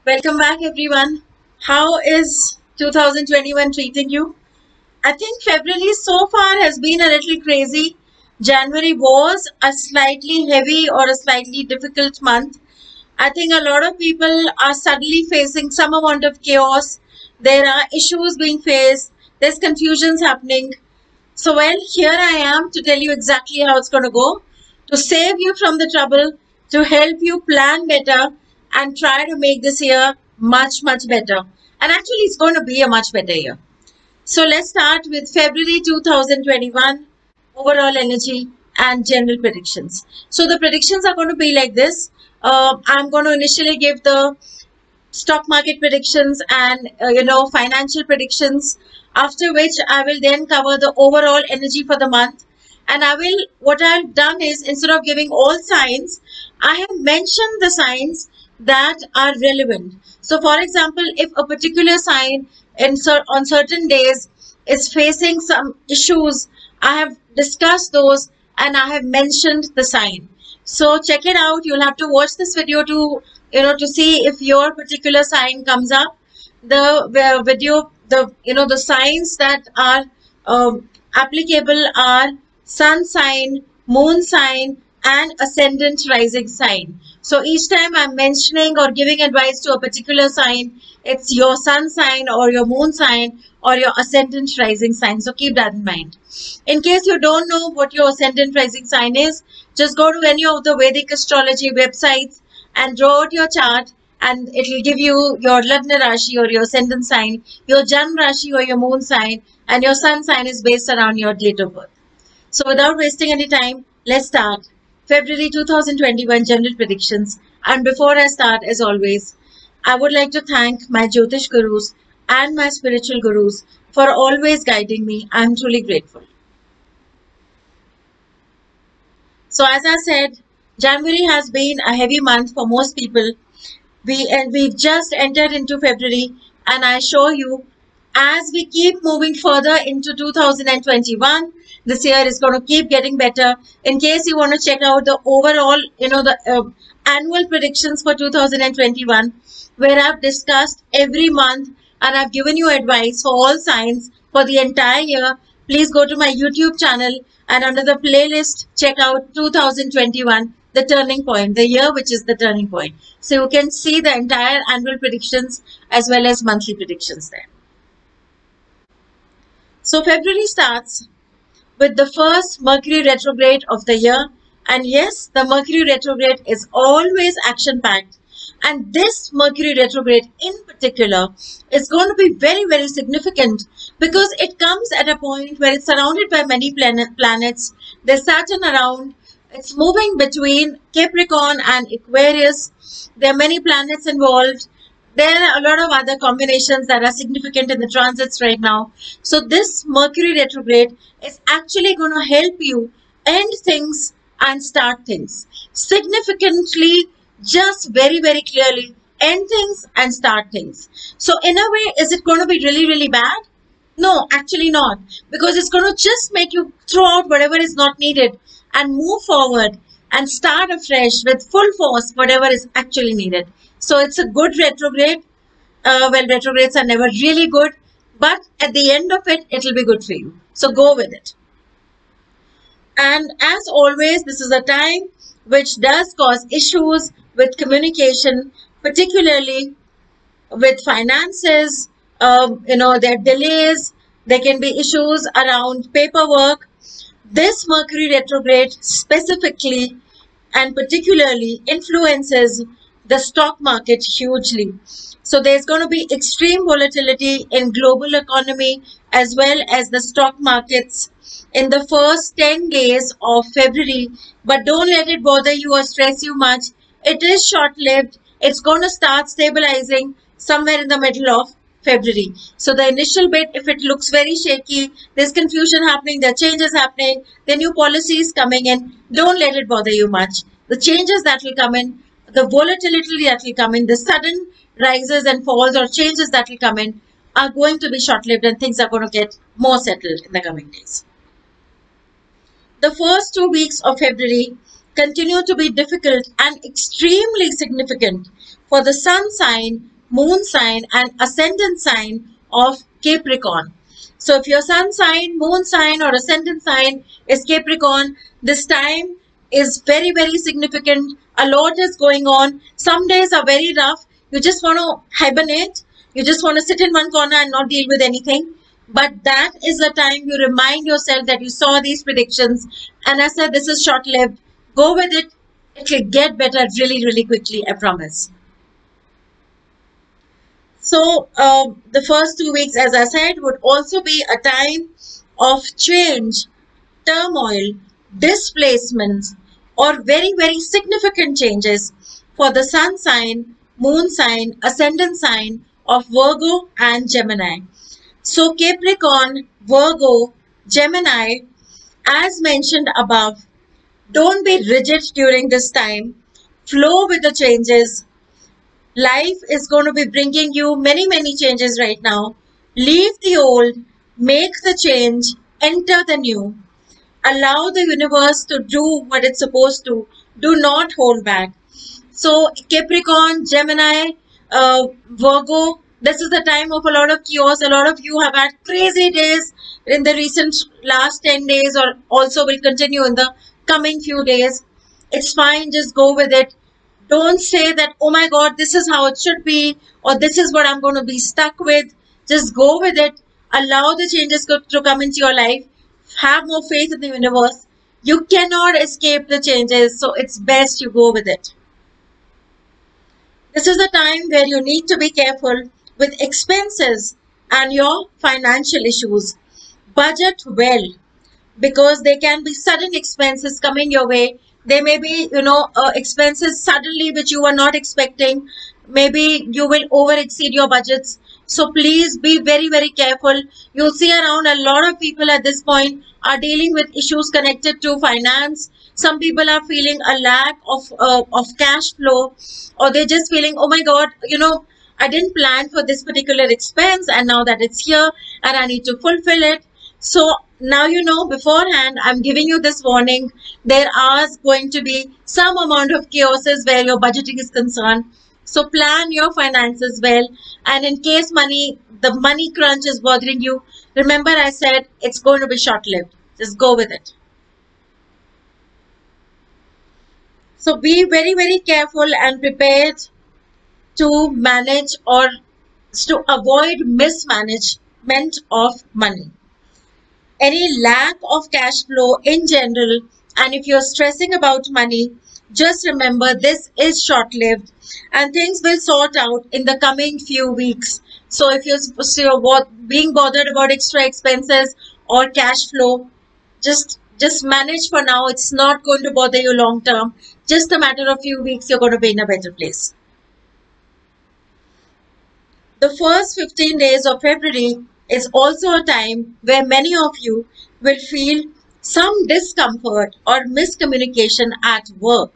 Welcome back, everyone. How is 2021 treating you? I think February so far has been a little crazy. January was a slightly heavy or a slightly difficult month. I think a lot of people are suddenly facing some amount of chaos. There are issues being faced, there's confusions happening. So, well, here I am to tell you exactly how it's going to go, to save you from the trouble, to help you plan better and try to make this year much, much better. And actually, it's going to be a much better year. So, let's start with February 2021 overall energy and general predictions. So, the predictions are going to be like this. I'm going to initially give the stock market predictions and financial predictions, after which I will then cover the overall energy for the month. And what I've done is, instead of giving all signs, I have mentioned the signs that are relevant. So for example, if a particular sign on certain days is facing some issues, I have discussed those and I have mentioned the sign. So check it out. You'll have to watch this video to to see if your particular sign comes up. The video, the signs that are applicable are sun sign, moon sign, and ascendant rising sign. So each time I'm mentioning or giving advice to a particular sign, it's your sun sign or your moon sign or your ascendant rising sign. So keep that in mind. In case you don't know what your ascendant rising sign is, just go to any of the Vedic astrology websites and draw out your chart, and it will give you your Lagna Rashi or your ascendant sign, your Janma Rashi or your moon sign, and your sun sign is based around your date of birth. So without wasting any time, let's start February 2021 general predictions. And before I start, as always, I would like to thank my Jyotish gurus and my spiritual gurus for always guiding me. I'm truly grateful. So as I said, January has been a heavy month for most people. We've just entered into February, and I assure you, as we keep moving further into 2021, this year is going to keep getting better. In case you want to check out the overall, the annual predictions for 2021, where I've discussed every month and I've given you advice for all signs for the entire year, please go to my YouTube channel and under the playlist, check out 2021, the turning point, the year which is the turning point. So you can see the entire annual predictions as well as monthly predictions there. So February starts with the first Mercury retrograde of the year. And yes, the Mercury retrograde is always action-packed. And this Mercury retrograde in particular is going to be very, very significant because it comes at a point where it's surrounded by many planets. There's Saturn around. It's moving between Capricorn and Aquarius. There are many planets involved. There are a lot of other combinations that are significant in the transits right now. So this Mercury retrograde is actually going to help you end things and start things. Significantly, just very, very clearly, end things and start things. So in a way, is it going to be really, really bad? No, actually not. Because it's going to just make you throw out whatever is not needed and move forward and start afresh with full force whatever is actually needed. So it's a good retrograde. Well, retrogrades are never really good, but at the end of it, it'll be good for you. So go with it. And as always, this is a time which does cause issues with communication, particularly with finances. There are delays. There can be issues around paperwork. This Mercury retrograde specifically and particularly influences the stock market hugely. So there's going to be extreme volatility in global economy as well as the stock markets in the first 10 days of February. But don't let it bother you or stress you much. It is short-lived. It's going to start stabilizing somewhere in the middle of February. So the initial bit, if it looks very shaky, there's confusion happening, there are changes happening, there are new policies coming in, don't let it bother you much. The changes that will come in, the volatility that will come in, the sudden rises and falls or changes that will come in are going to be short-lived and things are going to get more settled in the coming days. The first 2 weeks of February continue to be difficult and extremely significant for the sun sign, moon sign, and ascendant sign of Capricorn. So if your sun sign, moon sign, or ascendant sign is Capricorn, this time is very, very significant. A lot is going on. Some days are very rough. You just want to hibernate. You just want to sit in one corner and not deal with anything. But that is the time you remind yourself that you saw these predictions. And I said, this is short lived. Go with it. It will get better really, really quickly, I promise. So the first 2 weeks, as I said, would also be a time of change, turmoil, displacements, or very, very significant changes for the sun sign, moon sign, ascendant sign of Virgo and Gemini. So Capricorn, Virgo, Gemini, as mentioned above, don't be rigid during this time. Flow with the changes. Life is going to be bringing you many, many changes right now. Leave the old, make the change, enter the new. Allow the universe to do what it's supposed to. Do not hold back. So Capricorn, Gemini, Virgo, this is the time of a lot of chaos. A lot of you have had crazy days in the recent last 10 days or also will continue in the coming few days. It's fine. Just go with it. Don't say that, oh my God, this is how it should be or this is what I'm going to be stuck with. Just go with it. Allow the changes to come into your life. Have more faith in the universe. You cannot escape the changes, so it's best you go with it. This is the time where you need to be careful with expenses and your financial issues. Budget well because there can be sudden expenses coming your way. There may be, expenses suddenly which you were not expecting. Maybe you will over exceed your budgets. So please be very, very careful. You'll see around a lot of people at this point are dealing with issues connected to finance. Some people are feeling a lack of cash flow, or they're just feeling, oh my God, I didn't plan for this particular expense and now that it's here and I need to fulfill it. So now you know beforehand, I'm giving you this warning. There are going to be some amount of chaoses where your budgeting is concerned. So plan your finances well. And in case the money crunch is bothering you, remember I said it's going to be short-lived. Just go with it. So be very, very careful and prepared to manage or to avoid mismanagement of money. Any lack of cash flow in general, and if you're stressing about money, just remember this is short-lived and things will sort out in the coming few weeks. So if you're being bothered about extra expenses or cash flow, just manage for now. It's not going to bother you long term. Just a matter of few weeks, you're going to be in a better place. The first 15 days of February is also a time where many of you will feel some discomfort or miscommunication at work.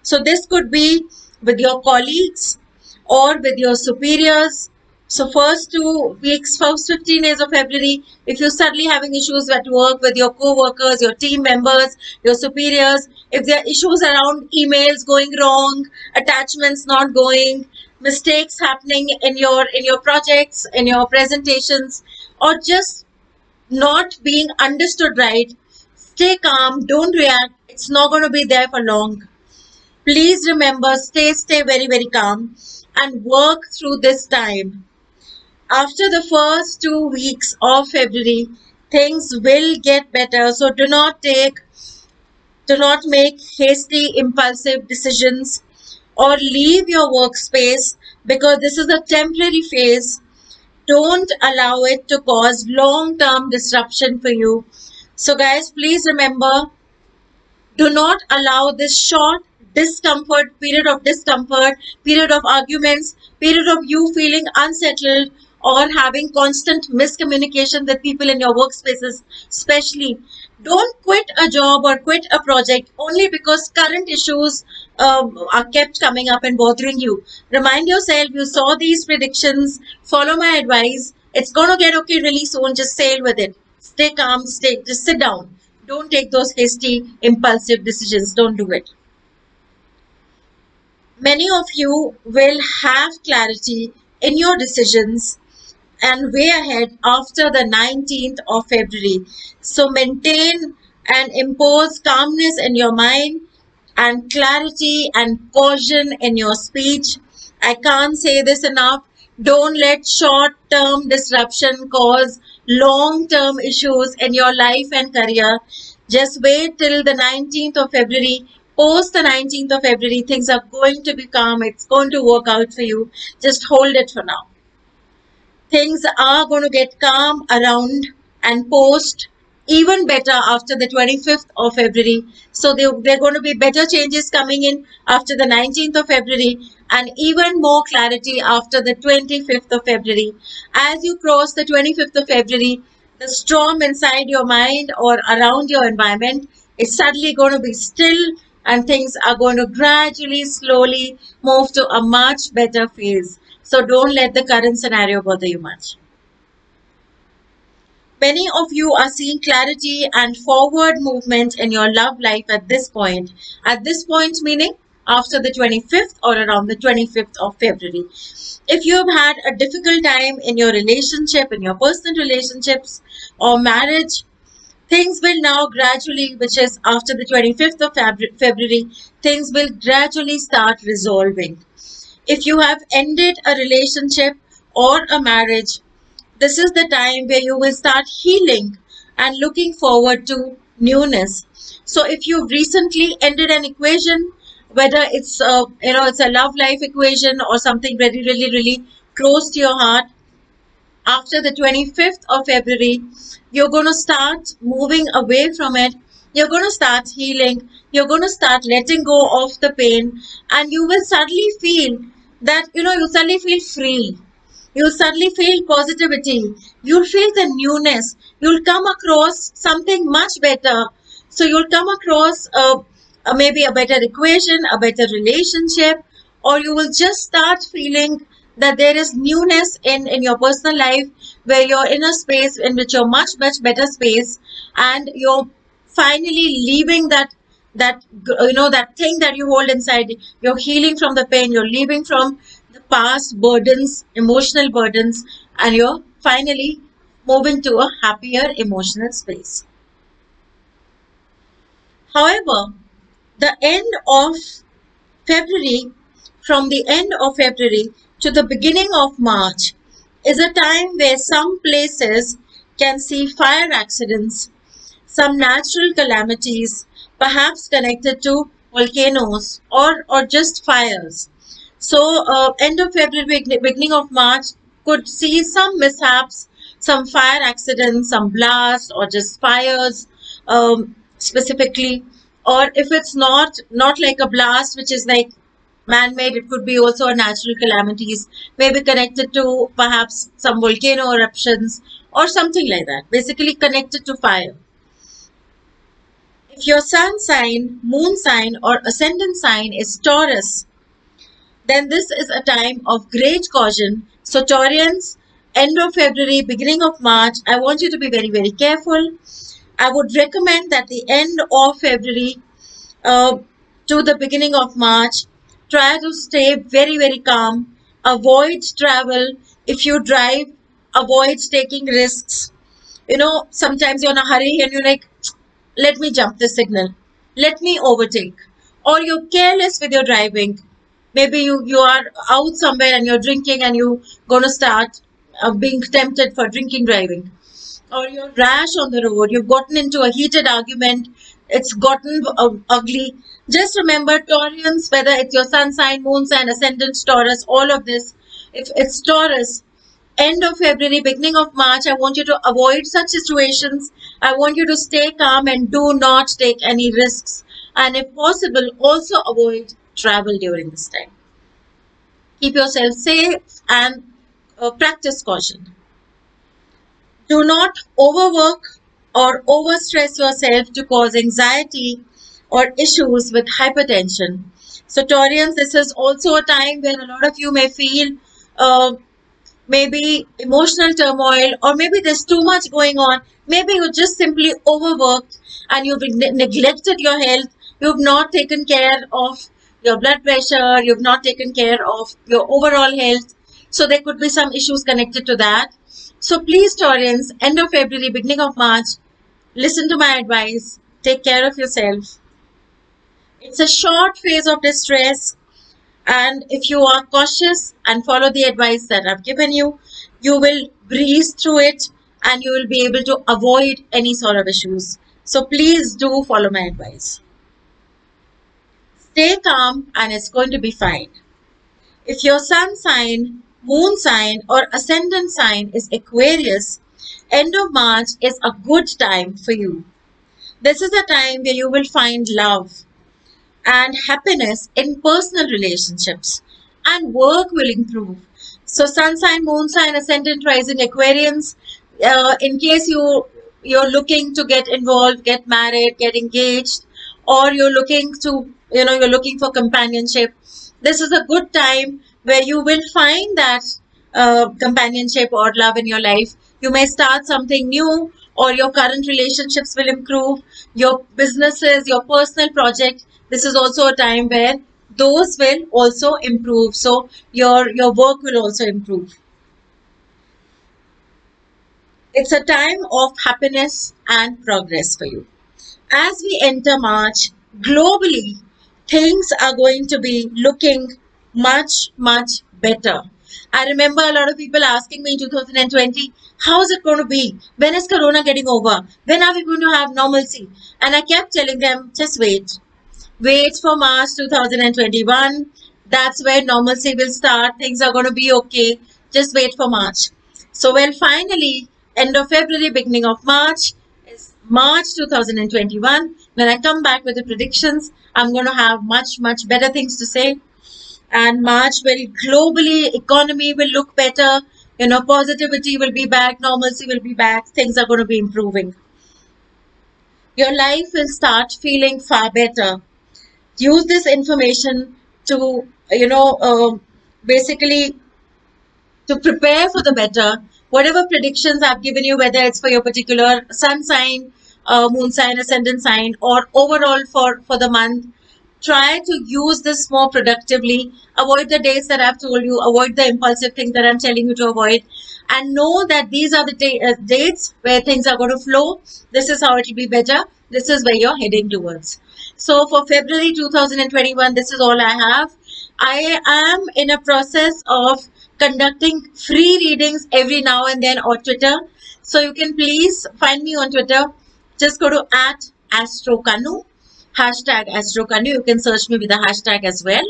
So this could be with your colleagues or with your superiors. So first 15 days of February, if you're suddenly having issues at work with your co-workers, your team members, your superiors, if there are issues around emails going wrong, attachments not going, mistakes happening in your projects, in your presentations, or just not being understood right, stay calm, don't react. It's not going to be there for long. Please remember, stay very, very calm and work through this time. After the first 2 weeks of February, things will get better. So do not make hasty, impulsive decisions or leave your workspace because this is a temporary phase. Don't allow it to cause long-term disruption for you. So guys, please remember, do not allow this short period of arguments, period of you feeling unsettled or having constant miscommunication with people in your workspaces, especially. Don't quit a job or quit a project only because current issues are kept coming up and bothering you. Remind yourself, you saw these predictions, follow my advice. It's going to get okay really soon. Just sail with it. Stay calm, just sit down. Don't take those hasty, impulsive decisions. Don't do it. Many of you will have clarity in your decisions and way ahead after the 19th of February. So maintain and impose calmness in your mind and clarity and caution in your speech. I can't say this enough. Don't let short-term disruption cause long-term issues in your life and career. Just wait till the 19th of February. Post the 19th of February, things are going to be calm. It's going to work out for you. Just hold it for now. Things are going to get calm around and post even better after the 25th of February. So there are going to be better changes coming in after the 19th of February and even more clarity after the 25th of February. As you cross the 25th of February, the storm inside your mind or around your environment is suddenly going to be still and things are going to gradually, slowly move to a much better phase. So don't let the current scenario bother you much. Many of you are seeing clarity and forward movement in your love life at this point. At this point, meaning after the 25th or around the 25th of February. If you have had a difficult time in your relationship, in your personal relationships or marriage, things will now gradually, which is after the 25th of February, things will gradually start resolving. If you have ended a relationship or a marriage, this is the time where you will start healing and looking forward to newness. So if you've recently ended an equation, whether it's it's a love life equation or something very really close to your heart, after the 25th of February, you're going to start moving away from it. You're going to start healing. You're going to start letting go of the pain. And you will suddenly feel that, you suddenly feel free. You'll suddenly feel positivity. You'll feel the newness. You'll come across something much better. So you'll come across maybe a better equation, a better relationship, or you will just start feeling that there is newness in your personal life where you're in a space in which you're much better space and you're finally leaving that thing that you hold inside. You're healing from the pain, you're leaving from the past burdens, emotional burdens, and you're finally moving to a happier emotional space. However, the end of February, from the end of February to the beginning of March, is a time where some places can see fire accidents, some natural calamities, perhaps connected to volcanoes or just fires. So, end of February, beginning of March could see some mishaps, some fire accidents, some blasts, or just fires specifically. Or if it's not like a blast, which is like man-made, it could be also a natural calamities, maybe connected to perhaps some volcano eruptions or something like that. Basically connected to fire. If your sun sign, moon sign, or ascendant sign is Taurus, then this is a time of great caution. So Taurians, end of February, beginning of March, I want you to be very careful. I would recommend that the end of February uh, to the beginning of March, try to stay very calm. Avoid travel. If you drive, avoid taking risks. Sometimes you're in a hurry and you're like, let me jump the signal, let me overtake, or you're careless with your driving. Maybe you are out somewhere and you're drinking and you're gonna start being tempted for drinking driving, or you're rash on the road, you've gotten into a heated argument, it's gotten ugly. Just remember, Taurians, whether it's your sun sign, moon sign, ascendant Taurus, all of this, if it's Taurus, end of February, beginning of March, I want you to avoid such situations. I want you to stay calm and do not take any risks. And if possible, also avoid travel during this time. Keep yourself safe and practice caution. Do not overwork or overstress yourself to cause anxiety or issues with hypertension. So Taurians, this is also a time when a lot of you may feel maybe emotional turmoil, or maybe there's too much going on. Maybe you just simply overworked and you've neglected your health. You've not taken care of your blood pressure, you've not taken care of your overall health. So there could be some issues connected to that. So please, Taurians, end of February, beginning of March, listen to my advice. Take care of yourself. It's a short phase of distress, and if you are cautious and follow the advice that I've given you, you will breeze through it and you will be able to avoid any sort of issues. So please do follow my advice. Stay calm and it's going to be fine. If your sun sign, moon sign or ascendant sign is Aquarius, end of March is a good time for you. This is a time where you will find love and happiness in personal relationships, and work will improve. So sun sign, moon sign, ascendant, rising Aquarians, in case you're looking to get involved, get married, get engaged, or you're looking to, you're looking for companionship, this is a good time where you will find that companionship or love in your life. You may start something new, or your current relationships will improve, your businesses, your personal project. This is also a time where those will also improve. So your work will also improve. It's a time of happiness and progress for you. As we enter March, globally, things are going to be looking much, much better. I remember a lot of people asking me in 2020, how is it going to be? When is Corona getting over? When are we going to have normalcy? And I kept telling them, just wait. Wait for March 2021. That's where normalcy will start. Things are going to be okay. Just wait for March. So, well, finally, end of February, beginning of March is March 2021. When I come back with the predictions, I'm going to have much, much better things to say. And March will globally, economy will look better. Positivity will be back. Normalcy will be back. Things are going to be improving. Your life will start feeling far better. Use this information to, basically to prepare for the better. Whatever predictions I've given you, whether it's for your particular sun sign, moon sign, ascendant sign, or overall for the month, try to use this more productively. Avoid the days that I've told you. Avoid the impulsive things that I'm telling you to avoid. And know that these are the dates where things are going to flow. This is how it will be better. This is where you're heading towards. So for February 2021, this is all I have. I am in a process of conducting free readings every now and then on Twitter. So you can please find me on Twitter. Just go to @AstroKanu, #AstroKanu. You can search me with the hashtag as well.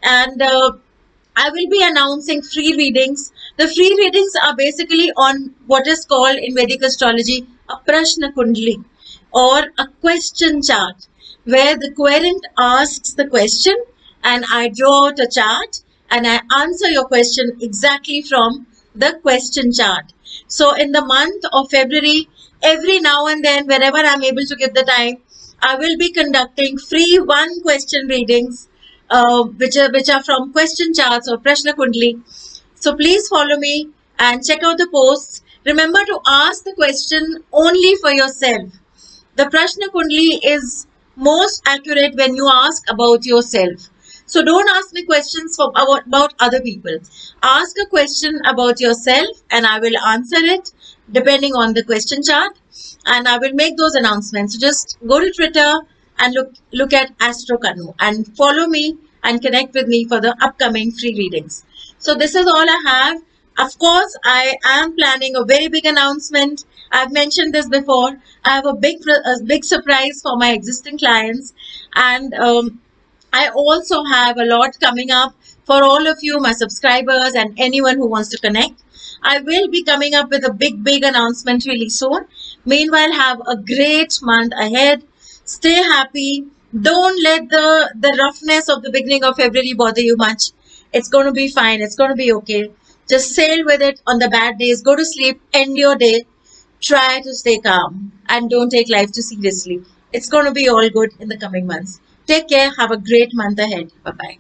And I will be announcing free readings. The free readings are basically on what is called in Vedic astrology a Prashna Kundli, or a question chart, where the querent asks the question and I draw out a chart and I answer your question exactly from the question chart. So in the month of February, every now and then, whenever I'm able to give the time, I will be conducting free one question readings, which are from question charts or Prashna Kundli. So please follow me and check out the posts. Remember to ask the question only for yourself. The Prashna Kundli is most accurate when you ask about yourself. So don't ask me questions about other people. Ask a question about yourself and I will answer it depending on the question chart, and I will make those announcements. So just go to Twitter and look at AstroKanu and follow me and connect with me for the upcoming free readings. So this is all I have. Of course, I am planning a very big announcement. I've mentioned this before. I have a big surprise for my existing clients, and I also have a lot coming up for all of you, my subscribers, and anyone who wants to connect. I will be coming up with a big announcement really soon. Meanwhile, have a great month ahead. Stay happy. Don't let the roughness of the beginning of February bother you much. It's going to be fine. It's going to be okay. Just sail with it on the bad days. Go to sleep. End your day. Try to stay calm and don't take life too seriously. It's going to be all good in the coming months. Take care. Have a great month ahead. Bye-bye.